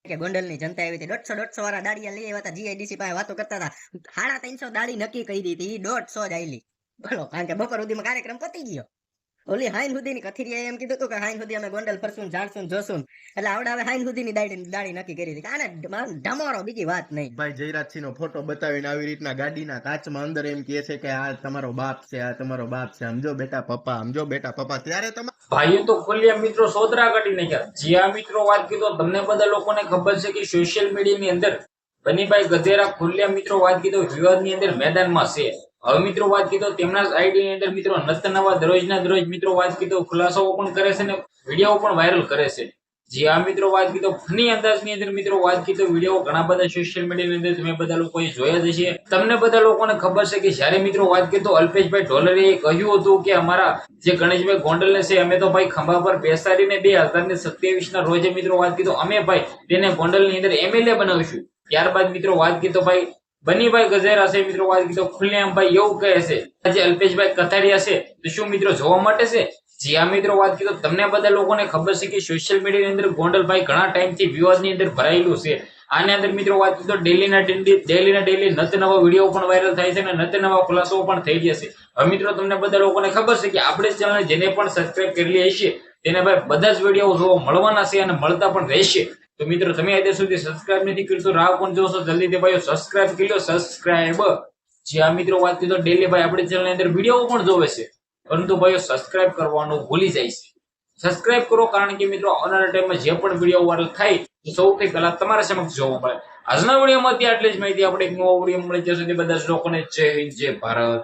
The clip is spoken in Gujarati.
કે ગોંડલની જનતા આવી હતી 150 વાળા દાડિયા લઈ આવ્યા હતા જીઆઈડીસી પાસે વાતો કરતા હતા 350 દાડી નક્કી કરી દીધી 150 જ આયલી બોલો કારણ કે બપોર સુધીમાં કાર્યક્રમ પતી ગયો ઓલી હાઈન સુધીની કથિરિયાએ એમ કીધું હતું કે હાઈન સુધી અમે ગોંડલ ફરશું જાણશું જોશું એટલે આવડે હવે હાઈન સુધીની દાડી નક્કી કરી હતી આને ઢમારો બીજી વાત નહીં ભાઈ જયરાજસિંહનો ફોટો બતાવીને આવી રીતના ગાડીના કાચમાં અંદર એમ કહે છે કે આ તમારો બાપ છે આ તમારો બાપ છે સમજો બેટા પપ્પા ત્યારે તમે ભાઈઓ તો ખોલ્યા મિત્રો સોદરા કાઢી નાખ્યા જ્યાં મિત્રો વાત કીધો તમને બધા લોકોને ખબર છે કે સોશિયલ મીડિયાની અંદર બનીભાઈ ગધેરા ખોલ્યા મિત્રો વાત કીધો વિવાદની અંદર મેદાનમાં છે હવે મિત્રો વાત કીધો તેમના આઈડી ની અંદર મિત્રો નત નવા દરરોજના દરરોજ મિત્રો વાત કીધો ખુલાસાઓ પણ કરે છે ને વિડીયો પણ વાયરલ કરે છે જે આ મિત્રો વાત કીધો ફની અંદાજની અંદર મિત્રો વાત કીધો વિડીયો ઘણા બધા સોશિયલ મીડિયાની અંદર તમે બધા લોકોએ જોયા જ હશે તમને બધા લોકોને ખબર છે કે જ્યારે મિત્રો વાત કીધો અલ્પેશભાઈ ઢોલરે કહ્યું હતું કે અમારા જે ગણેશભાઈ ગોંડલને છે અમે તો ભાઈ ખંભા પર બેસાડીને 2027 ના રોજે મિત્રો વાત કીધો અમે ભાઈ તેને ગોંડલની અંદર એમએલએ બનાવીશું ત્યારબાદ મિત્રો વાત કીધો ભાઈ બનીભાઈ ગજેરા છે મિત્રો વાત કીધો ખુલ્લેઆમ ભાઈ એવું કહે છે આજે અલ્પેશભાઈ કથારિયા છે તો શું મિત્રો જોવા માટે છે જી આ મિત્રો વાત કીધો તમને બધા લોકોને ખબર છે કે સોશિયલ મીડિયાની અંદર ગોંડલભાઈ ઘણા ટાઈમથી વિવાદની અંદર ભરાયેલું છે આની અંદર મિત્રો વાત કીધો ડેલી નત નવા વિડીયો પણ વાયરલ થાય છે અને નત નવા ખુલાસાઓ પણ થઈ રહ્યા છે હવે મિત્રો તમને બધા લોકોને ખબર છે કે આપણે ચેનલ જેને પણ સબસ્ક્રાઇબ કરેલી હશે તેને ભાઈ બધા જ વિડીયો જોવા મળવાના છે અને મળતા પણ રહેશે તો મિત્રો તમે અત્યાર સુધી સબસ્ક્રાઇબ નથી કર્યું તો રાહ કોણ જોશો જલ્દીથી ભાઈઓ સબસ્ક્રાઇબ કરી લો સબસ્ક્રાઇબ જે આ મિત્રો વાત કીધો ડેલી ભાઈ આપણી ચેનલ ની અંદર વિડીયો પણ જોવે છે પરંતુ ભાઈઓ સબસ્ક્રાઇબ કરવાનું ભૂલી જાય છે સબસ્ક્રાઇબ કરો કારણ કે મિત્રો આવનારા ટાઈમમાં જે પણ વિડીયો વાયરલ થાય તો સૌથી પહેલા તમારા સમક્ષ જોવા મળે આજના વિડીયોમાં આટલી જ માહિતી આપણે એક નવો વિડીયો મળી જશે બધા જ લોકોને જય હિન્દ જય ભારત